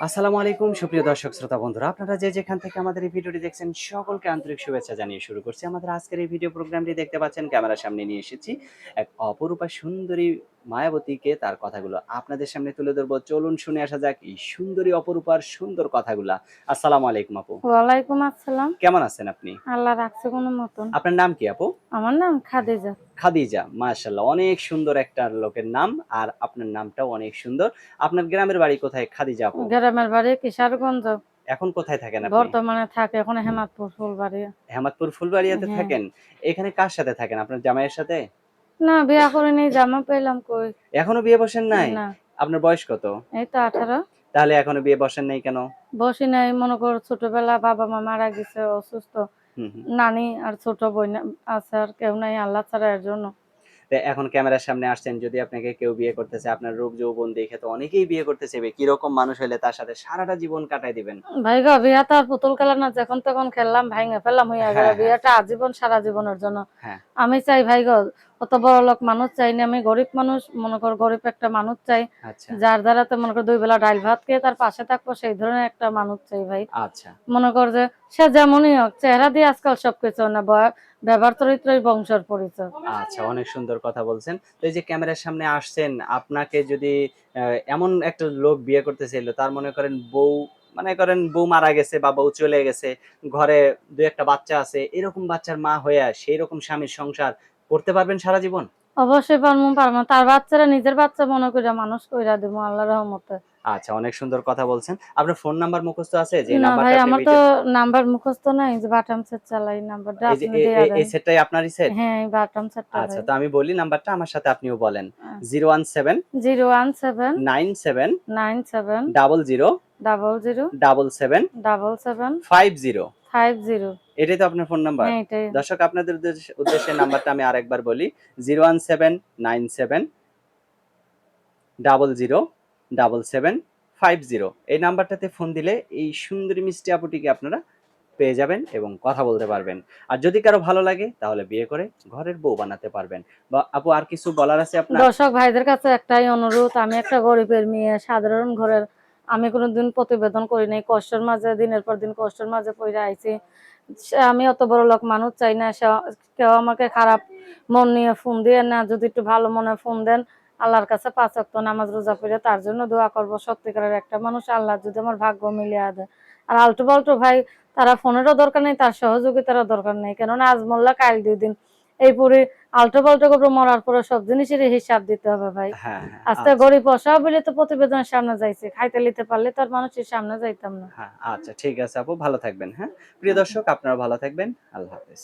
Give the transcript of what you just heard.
আসসালামু আলাইকুম সুপ্রিয় দর্শক শ্রোতা বন্ধুরা, আপনারা যে যেখান থেকে আমাদের এই ভিডিওটি দেখছেন সকলকে আন্তরিক শুভেচ্ছা জানিয়ে শুরু করছি আমাদের আজকের এই ভিডিও প্রোগ্রামটি। দেখতে পাচ্ছেন ক্যামেরার সামনে নিয়ে এসেছি এক অপরূপা সুন্দরী মায়াবতীকে, তার কথাগুলো আপনাদের সামনে তুলে ধরবো। চলুন শুনে আসা যাক এই সুন্দরী অপরূপার সুন্দর কথাগুলা। আসসালামু আলাইকুম আপু, ওয়ালাইকুম আসসালাম। কেমন আছেন আপনি? আল্লাহ রাখছে কোনো মতন। আপনার নাম কি আপু? আমার নাম খাদিজা। খাদিজা, মাশাআল্লাহ, অনেক সুন্দর একটা লোকের নাম। আর আপনার নামটাও অনেক সুন্দর। আপনার গ্রামের বাড়ি কোথায় খাদিজা আপু? গ্রামের বাড়ি কিশোরগঞ্জ। এখন কোথায় থাকেন আপনি? বর্তমানে থাকে এখন হেমাদপুর ফুলবাড়ি। হেমাদপুর ফুলবাড়িয়াতে হ্যাঁ। থাকেন। এখানে কার সাথে থাকেন? আপনার জামাইয়ের সাথে? না, বিয়া করিনি, জামা পেলাম কই। এখনো বিয়ে বসেন নাই? না। আপনার বয়স কত? এই তো 18। তাহলে এখনো বিয়ে বসেন নাই কেন? বসি নাই, মনে করো ছোটবেলা বাবা মা মারা গেছে, অসুস্থ। হুম, হুম। নানি আর ছোট বোন আছে, আর কেউ নাই আল্লাহ ছাড়া, এর জন্য। তো এখন ক্যামেরার সামনে আসছেন, যদি আপনাকে কেউ বিয়ে করতে চায়, আপনার রূপ যৌবন দেখে তো অনেকেই বিয়ে করতে চাইবে। কিরকম মানুষ হইলে তার সাথে সারাটা জীবন কাটায় দিবেন? ভাই গো, বিয়া তো আর পুতুল খেলা না, যখন তখন খেললাম ভাইঙা ফেললাম হইয়া গেল। হ্যাঁ, হ্যাঁ, বিয়েটা আজীবন, সারা জীবনের জন্য। হ্যাঁ। আমি চাই ভাই গো, অত বড় লোক মানুষ চাই না, আমি গরিব মানুষ, মনে কর গরিব একটা মানুষ চাই, আচ্ছা, যার দ্বারা তো মনে কর 2 বেলা ডাল ভাত খেয়ে তার পাশে থাকবো, সেই ধরনের একটা মানুষ চাই ভাই। আচ্ছা, মনে কর যে সে যেমনই হোক, চেহারা দিয়ে আজকাল সবকিছু না, ব্যবহার চরিত্রই বংশের পরিচয়। আচ্ছা, অনেক সুন্দর কথা বলছেন। তো এই যে ক্যামেরার সামনে আসছেন, আপনাকে যদি এমন একটা লোক বিয়ে করতে চাইলো, তার মনে করেন বউ, মনে করেন বউ মারা গেছে বা বউ চলে গেছে, ঘরে ২-১ টা বাচ্চা আছে, এরকম বাচ্চার মা হইয়া সেইরকম স্বামীর সংসার করতে পারবেন সারা জীবন? অবশ্যই পারবো, পারবো। তার বাচ্চারা নিজের বাচ্চা মনে কইরা মানুষ কইরা দেবো আল্লাহর রহমতে। আচ্ছা, অনেক সুন্দর কথা বলছেন। আপনার ফোন নাম্বার মুখস্থ আছে? যে না ভাই, নাম্বারটা আপনি আমার তো ভিডিও, নাম্বার মুখস্থ নাই, যে বাটাম সেট চালাই, নাম্বারটা এই যে আপনি দিয়া দেন। এই সেটটাই আপনারই সেট? হ্যাঁ, এই বাটাম সেটটা আচ্ছা, ভাই। তো আমি বলি নাম্বারটা, আমার সাথে আপনিও বলেন। আহ, 017 017 97 97 00 00 77 77 50। 50। এটাই তো আপনার ফোন নাম্বার? হ্যাঁ, এটাই। দর্শক, আপনাদের উদ্দেশ্যে নাম্বারটা আমি আরেকবার বলি। 01797 00 77 50। এই নাম্বারটাতে ফোন দিলে এই সুন্দরী মিষ্টি আপুটিকে আপনারা পেয়ে যাবেন এবং কথা বলতে পারবেন। আর যদি কারো ভালো লাগে তাহলে বিয়ে করে ঘরের বউ বানাতে পারবেন। বা আপু, আর কিছু বলার আছে আপনার? দর্শক ভাইদের কাছে একটাই অনুরোধ, আমি একটা গরিবের মেয়ে, সাধারণ ঘরের। আমি কোনোদিন প্রতিবেদন করি নাই, কষ্টের মাঝে দিনের পর দিন কষ্টের মাঝে পড়ে আইছি। আমি অত বড় লোক মানুষ চাই না, কেউ আমাকে খারাপ মন নিয়ে ফোন দিয়ে না, যদি একটু ভালো মনে ফোন দেন, আল্লাহর কাছে 5 ওয়াক্ত নামাজ রোজা পড়ে তার জন্য দোয়া করবো। সত্যিকারের একটা মানুষ আল্লাহ যদি আমার ভাগ্য মিলিয়ে দেয়। আর আলটু পাল্টু ভাই, তারা ফোনেরও দরকার নেই, তার সহযোগিতারও দরকার নেই, কেননা আজ মোল্লা কাল 2 দিন। এই পুরি আলটু পাল্টু করে মরার পরে সব জিনিসেরই হিসাব দিতে হবে ভাই। হ্যাঁ, হ্যাঁ। আজকে আচ্ছা, গরিব অসহায় বলে তো প্রতিবেদনের সামনে যাইছে, খাইতে লিতে পারলে তো আর মানুষের সামনে যাইতাম না। হ্যাঁ, আচ্ছা, ঠিক আছে আপু, ভালো থাকবেন। হ্যাঁ, প্রিয় দর্শক, আপনারা ভালো থাকবেন। আল্লাহ হাফেজ।